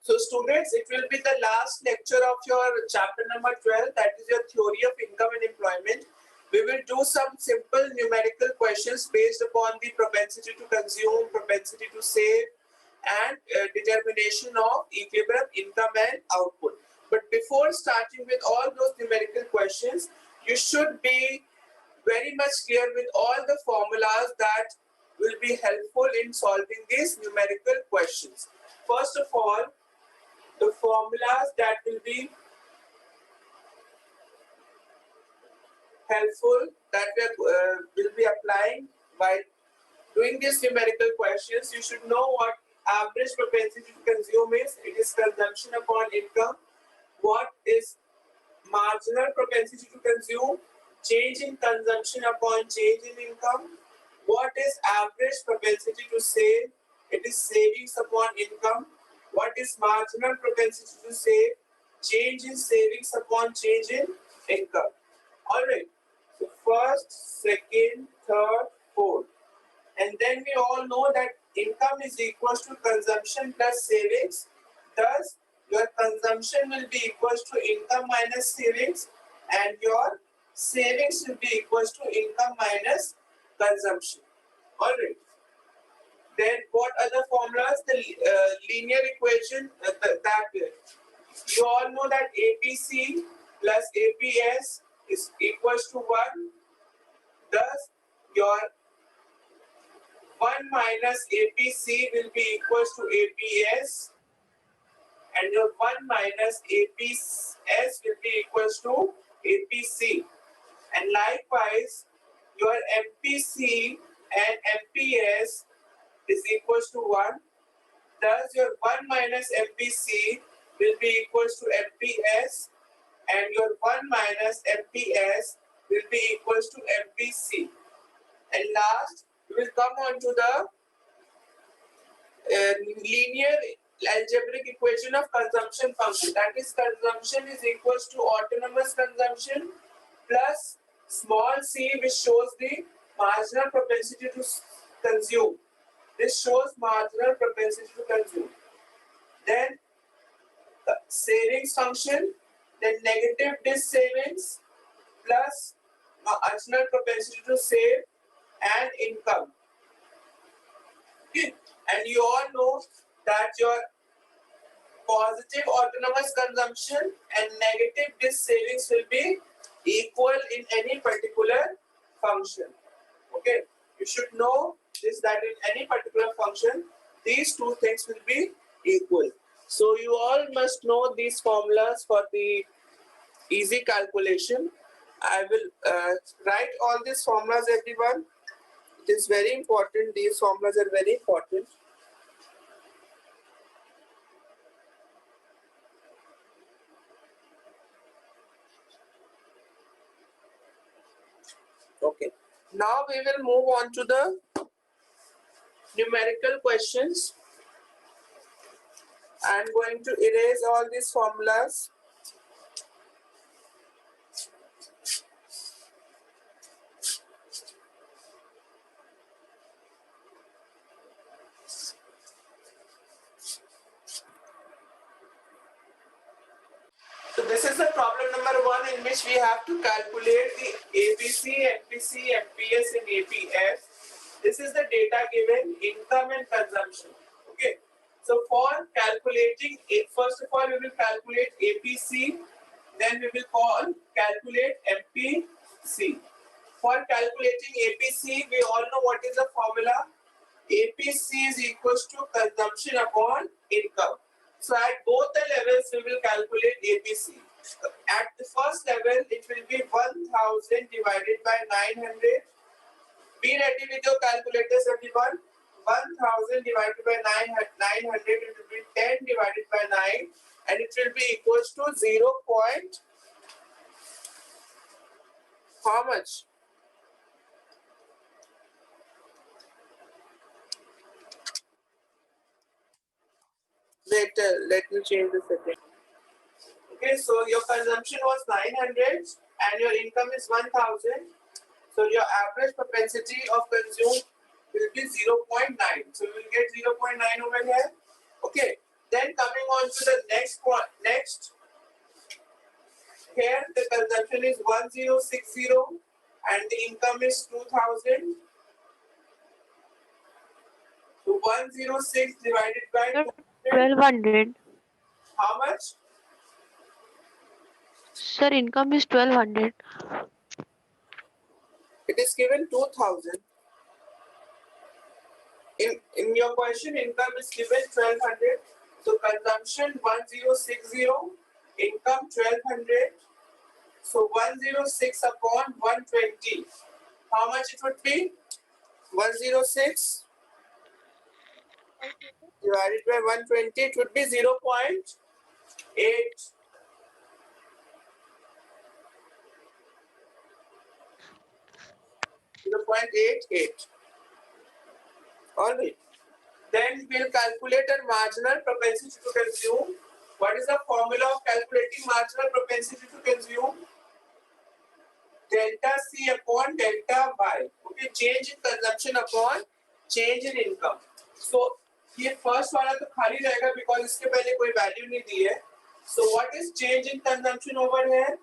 So students, it will be the last lecture of your chapter number 12, that is your theory of income and employment. We will do some simple numerical questions based upon the propensity to consume, propensity to save, and determination of equilibrium, income and output. But before starting with all those numerical questions, you should be very much clear with all the formulas that will be helpful in solving these numerical questions. First of all, the formulas that will be helpful that we will be applying by doing these numerical questions. You should know what average propensity to consume is. It is consumption upon income. What is marginal propensity to consume? Change in consumption upon change in income. What is average propensity to save? It is savings upon income. What is marginal propensity to save? Change in savings upon change in income. Alright. So first, second, third, fourth. And then we all know that income is equals to consumption plus savings. Thus, your consumption will be equals to income minus savings, and your savings will be equals to income minus consumption. Alright. Then what other formulas? The linear equation that you all know that APC plus APS is equals to 1. Thus, your 1 minus APC will be equals to APS, and your 1 minus APS will be equals to APC. And likewise, your MPC and MPS is equals to 1. Thus, your 1 minus MPC will be equals to MPS, and your 1 minus MPS will be equals to MPC. And last, we will come on to the linear algebraic equation of consumption function. That is, consumption is equals to autonomous consumption plus small c, which shows the marginal propensity to consume. This shows marginal propensity to consume. Then the savings function, then negative this savings plus marginal propensity to save and income. Okay. And you all know that your positive autonomous consumption and negative this savings will be equal in any particular function. Okay, you should know this, that in any particular function these two things will be equal. So you all must know these formulas for the easy calculation. I will write all these formulas, everyone. It is very important. These formulas are very important. Okay. Now we will move on to the numerical questions. I am going to erase all these formulas. So this is the problem number 1, in which we have to calculate the ABC, MPC, MPS and APS. This is the data given, income and consumption. Okay. So for calculating it, first of all we will calculate APC, then we will calculate MPC. For calculating APC, we all know what is the formula. APC is equals to consumption upon income. So at both the levels we will calculate APC. At the first level it will be 1000 divided by 900. Be ready with your calculators, everyone. 1000 divided by 900, it will be 10 divided by 9, and it will be equals to 0. How much? Let me change the setting. Okay, so your consumption was 900 and your income is 1000. So your average propensity of consume will be 0.9. So we will get 0.9 over here. Okay. Then coming on to the next one. Next, here the consumption is 1060 and the income is 2000. So 106 divided by 200. 1200. How much? Sir, income is 1200. It is given 2000. In your question, income is given 1200. So consumption 1060, income 1200. So 106 upon 120. How much it would be? 106 divided by 120, it would be 0.8. 0.88. Alright. Then we'll calculate a marginal propensity to consume. What is the formula of calculating marginal propensity to consume? Delta C upon delta Y. Okay, change in consumption upon change in income. So ये first वाला तो खाली रहेगा because इसके पहले कोई value नहीं दी है. So what is change in consumption over here?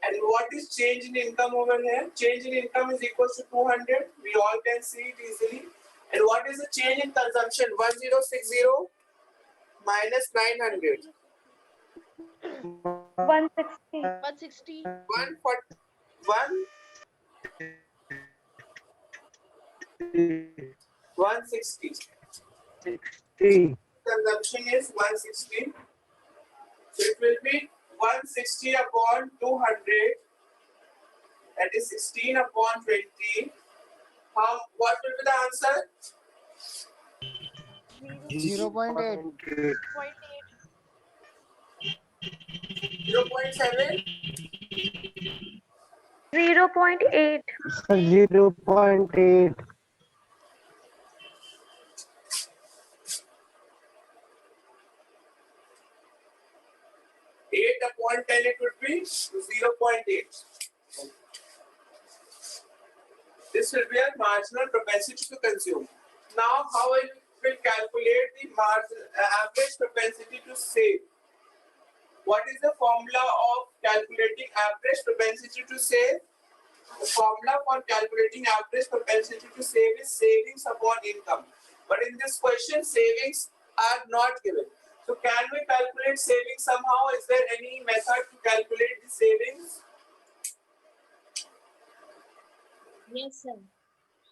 And what is change in income over here? Change in income is equal to 200. We all can see it easily. And what is the change in consumption? 1060 minus 900. 160. 160. 160. 60. Consumption is 160. So it will be 160 upon 200. That is 16 upon 20. What will be the answer? 0.8. 0.7. 0.8. 0.8. 8 upon 10 it would be 0.8. This will be a marginal propensity to consume. Now, how I will calculate the average propensity to save? What is the formula of calculating average propensity to save? The formula for calculating average propensity to save is savings upon income. But in this question, savings are not given. So can we calculate savings somehow? Is there any method to calculate the savings? Yes, sir.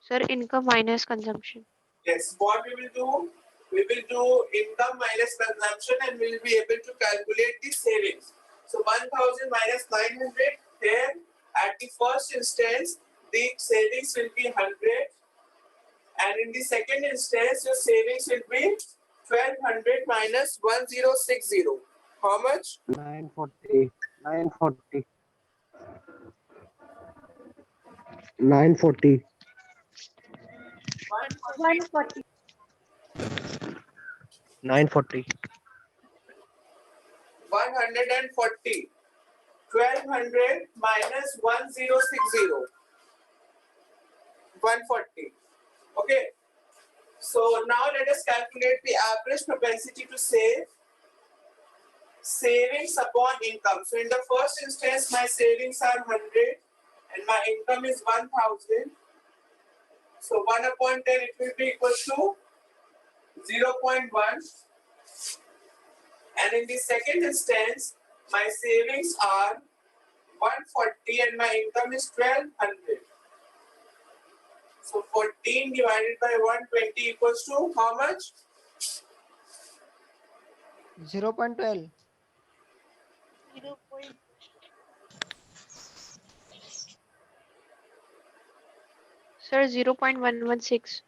Sir, income minus consumption. Yes. What we will do? We will do income minus consumption and we will be able to calculate the savings. So 1000 minus 900 here at the first instance the savings will be 100 and in the second instance your savings will be 1200 minus 1060. How much? 940. 940. 940. 140. 940. 140. 1200 minus 1060. 140. Okay. So now let us calculate the average propensity to save. Savings upon income. So in the first instance, my savings are 100 and my income is 1000. So 1 upon 10, it will be equal to 0.1. And in the second instance, my savings are 140 and my income is 1200. So 14 divided by 120 equals to how much? 0.12. Sir, 0.116.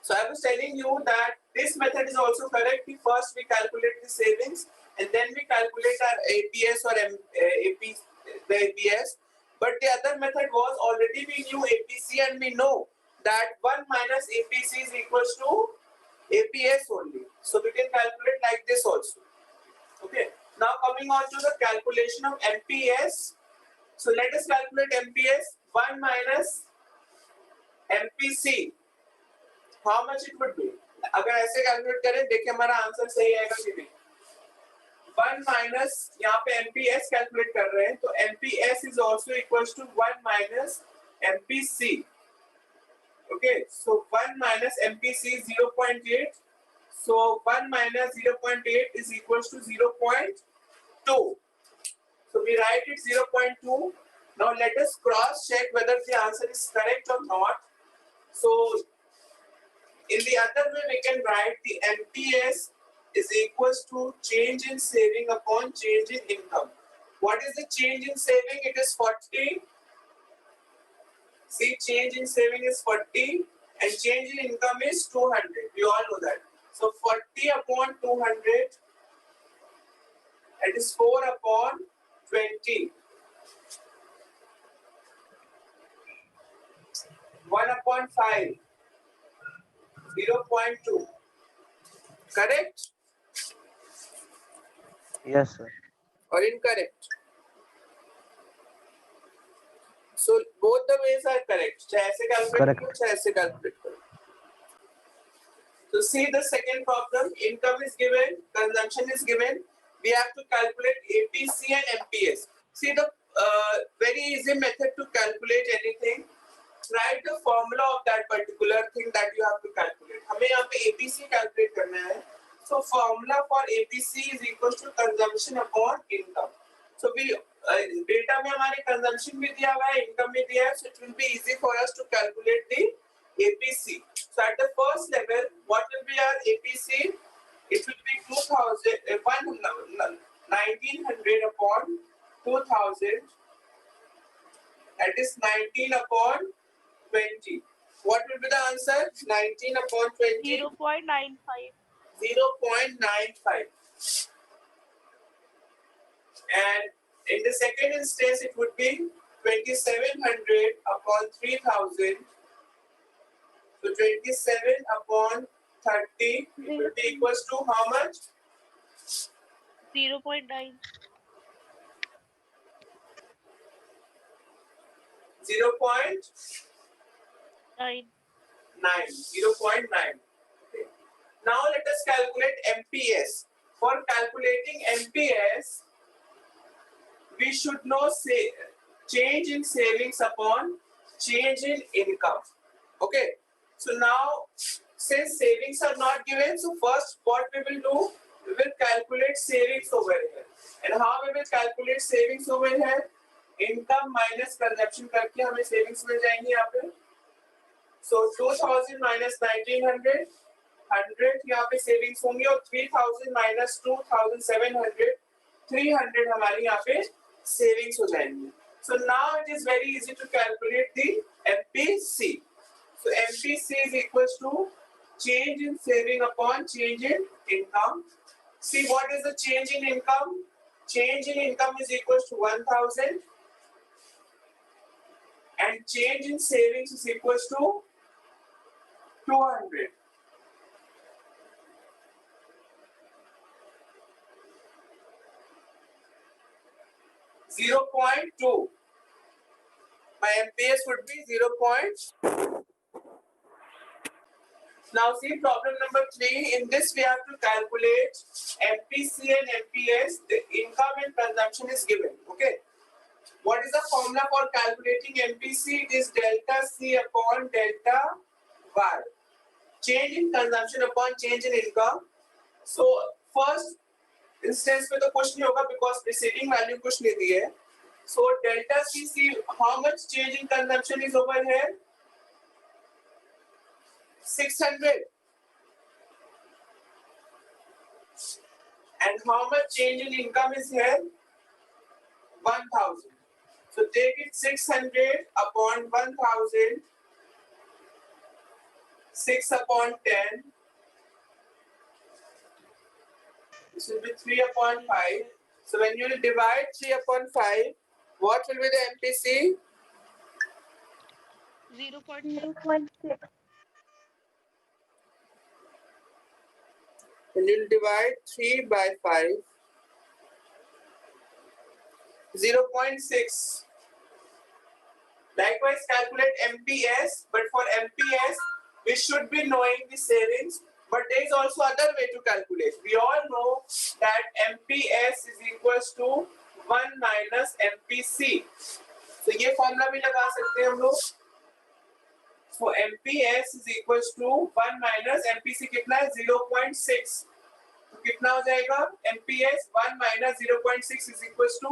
So I was telling you that this method is also correct. First we calculate the savings and then we calculate our APS or the APS. But the other method was already we knew APC and we know that 1 minus APC is equals to APS only. So we can calculate like this also. Okay. Now coming on to the calculation of MPS. So let us calculate MPS. 1 minus MPC, how much it would be? अगर ऐसे calculate करें, देखिए हमारा answer सही आएगा कि नहीं. 1 minus यहाँ पे MPS कैलकुलेट कर रहे हैं, तो MPS is also equals to 1 minus MPC. Okay, so 1 minus MPC is 0.8. So 1 minus 0.8 is equals to 0.2. So we write it 0.2. Now let us cross check whether the answer is correct or not. So in the other way we can write the MPS is equals to change in saving upon change in income. What is the change in saving? It is 40. See, change in saving is 40 and change in income is 200. We all know that. So 40 upon 200, that is 4 upon 20. 1 upon 5, 0.2. Correct Yes, sir. or incorrect? So both the ways are correct. चाहे ऐसे calculate Correct. करो, चाहे ऐसे calculate करो. So see the second problem. Income is given, consumption is given. We have to calculate APC and MPS. See the very easy method to calculate anything. Write the formula of that particular thing that you have to calculate. हमें यहाँ पे APC calculate करना है. So formula for APC is equals to consumption upon income. So we data में हमारे consumption भी दिया हुआ है, income भी दिया है. So it will be easy for us to calculate the APC. So at the first level, what will be our APC? It will be 1900 upon 2000. That is 19 upon 20. What will be the answer? 19 upon 20. 0.95. 0.95. And in the second instance, it would be 2700 upon 3000. So 27 upon 30 will be equals to how much? 0.9. 0.9. 0.9. Okay. Now let us calculate MPS. For calculating MPS, we should know say change in savings upon change in income. Okay. So now, since savings are not given, so first what we will do, we will calculate savings over here. And how we will calculate savings over here? Income minus consumption करके हमें savings मिल जाएंगी यहाँ पे. So 2000 minus 1900, 100 यहाँ पे savings होंगी और 3000 minus 2700, 300 हमारी यहाँ पे savings हो जाएंगी. So now it is very easy to calculate the MPC. So MPC is equals to change in saving upon change in income. See what is the change in income? Change in income is equals to 1000 and change in savings is equals to 200. .2. My MPS would be 0. Now see problem number 3. In this we have to calculate MPC and MPS. The income and consumption is given. Okay. What is the formula for calculating MPC? It is delta C upon delta Y. Change in consumption upon change in income. So first instance में तो कुछ नहीं होगा because preceding value कुछ नहीं दी है. So delta C, see how much change in consumption is over here? 600. And how much change in income is here? 1000. So take it 600 upon 1000. 6 upon 10. This will be 3 upon 5. So when you will divide 3 upon 5, what will be the MPC? 0.6. When you will divide 3 by 5, 0.6. Likewise, calculate MPS, but for MPS, we should be knowing the savings, but there is also other way to calculate. We all know that MPS is equals to 1 minus MPC. So ये formula भी लगा सकते हैं हम लोग. So MPS is equals to 1 minus MPC कितना है 0.6. तो कितना हो जाएगा MPS 1 minus 0.6 is equals to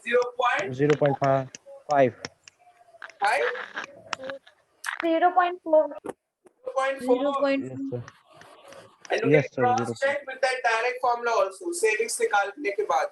0.5. 0.5. 0.4. 0.4. Yes, sir. And you Yes, can sir, cross check with that direct formula also savings निकालने के बाद